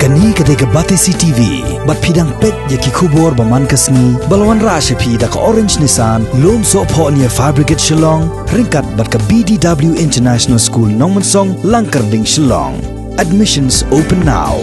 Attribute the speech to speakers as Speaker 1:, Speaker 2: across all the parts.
Speaker 1: Kani ketika Batesi TV, bat pidang pet yaki kubur baman kasni, balawan rasha pi da ka Orange Nissan, lom so po niya Fabricate Shillong, ringkat bat ka BDW International School Nongmansong, Langkarding Shillong. Admissions open now.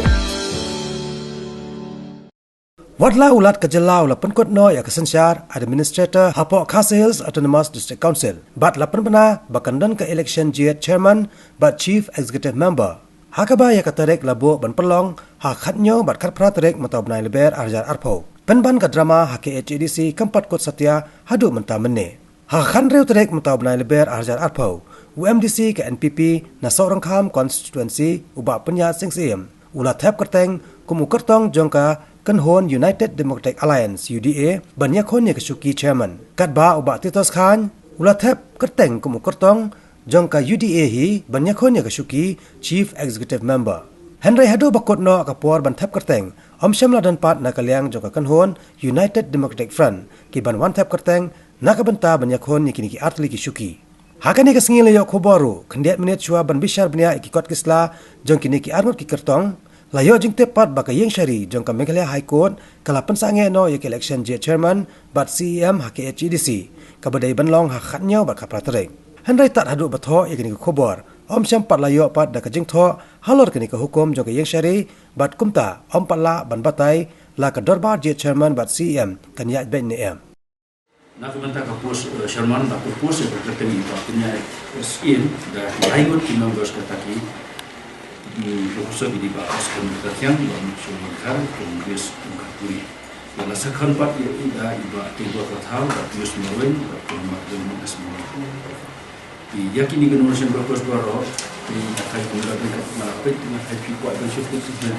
Speaker 2: Wadla ulat kejelau la penkot no ya kesensyar administrator Hapok Khasi Hills Autonomous District Council bat la penbena bakandan ke election jet chairman bat chief executive member hakaba ya katarek labo ban pelong ha khatnyo bat khat pratarek matau bnai leber arjar arpo penban ka drama ha KHDC kampat kot satya hadu menta menne ha khan reu tarek matau bnai leber arjar arpo UMDC ke NPP na seorang kham constituency uba penya singsim ulat thap kerteng kumu kertong jongka Kenhon United Democratic Alliance UDA banyak konnya kesuki chairman katba uba titos khan ulathep kerteng kumu kertong jongka UDA hi banyak konnya kesuki chief executive member Henry hado bakot no kapor ban thep kerteng om shamla dan pat na kalyang jongka Kenhon United Democratic Front ki ban wan thep kerteng na kabenta banyak konnya kini ki artli kesuki hakani kasngil yo khobaru khndiat minit chua ban bishar bnia ikot kisla jong kini ki armut ki kertong layo jing tepat baka yeng syari jong ka Meghalaya High Court kala pensange no yak election jet chairman bat CEM HKHDC kabadai banlong ha khatnyo bat kapratrek handai tat hadu batho yak ni khobor om syam pat layo pat da ka jing tho halor kini ka hukum jong ka yeng syari bat kumta om patla ban batai la ka dorbar jet chairman bat CEM kan ya ben ne em
Speaker 3: na kumanta ka pos chairman ba pos e ka temi ba kenya in da high court ki members ka taki Profesor di bahas komunikasian dalam sumber Kongres Mengkapuri. Dalam sekarang part ia iba tiga kata dan terus melawan dan semua. Di yakini generasi berkos baru di akan kemudian malapet dengan happy kuat dan syukur dan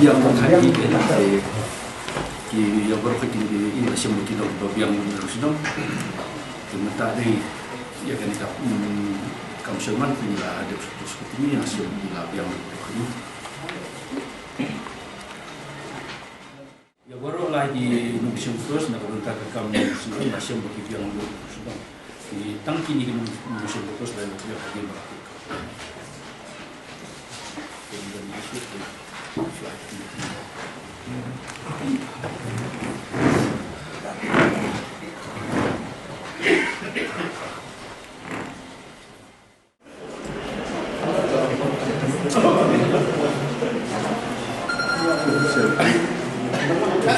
Speaker 3: yang menghati yang berketing di ini semua tidak yang terus dong. Sementara ini ya kan kita Kamsyaman bila ada seperti ini hasil bila yang ini. Ya baru lah di Indonesia terus nak berita ke kami sini hasil bagi yang sudah di tangki ni Indonesia terus dan dia bagi berapa.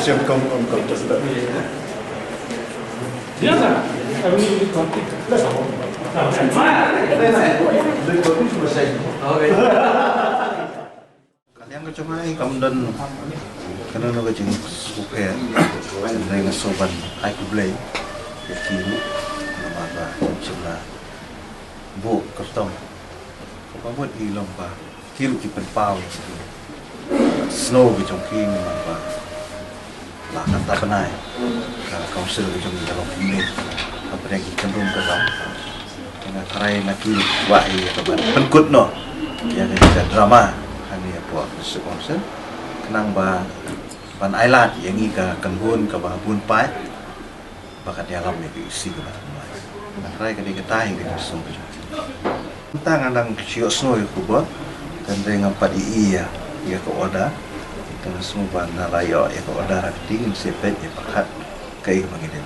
Speaker 4: Siap kau cepat.
Speaker 5: Biasa, kami ini konflik.
Speaker 4: Kalian kecemai kamu dan karena nak jeng supaya dengan soban aku beli kiri nama cuma bu kertong apa buat hilang pa kiri kipen pau snow bijong kiri nama lah kata benai kalau council bijong dalam ini apa yang cenderung ke dalam dengan karai lagi wai atau penkut no yang ada drama ini apa council kenang ba ban island yang ini ke Kenhon ke Bahbun Pai bakat di alam yang isi ke mana nak karai ke diketai ke semua tentang andang siok snow yang kubur dan dengan padi iya ya ke oda dan semua ban nalayo ya ke oda tingin sepet ya pakat kai mangide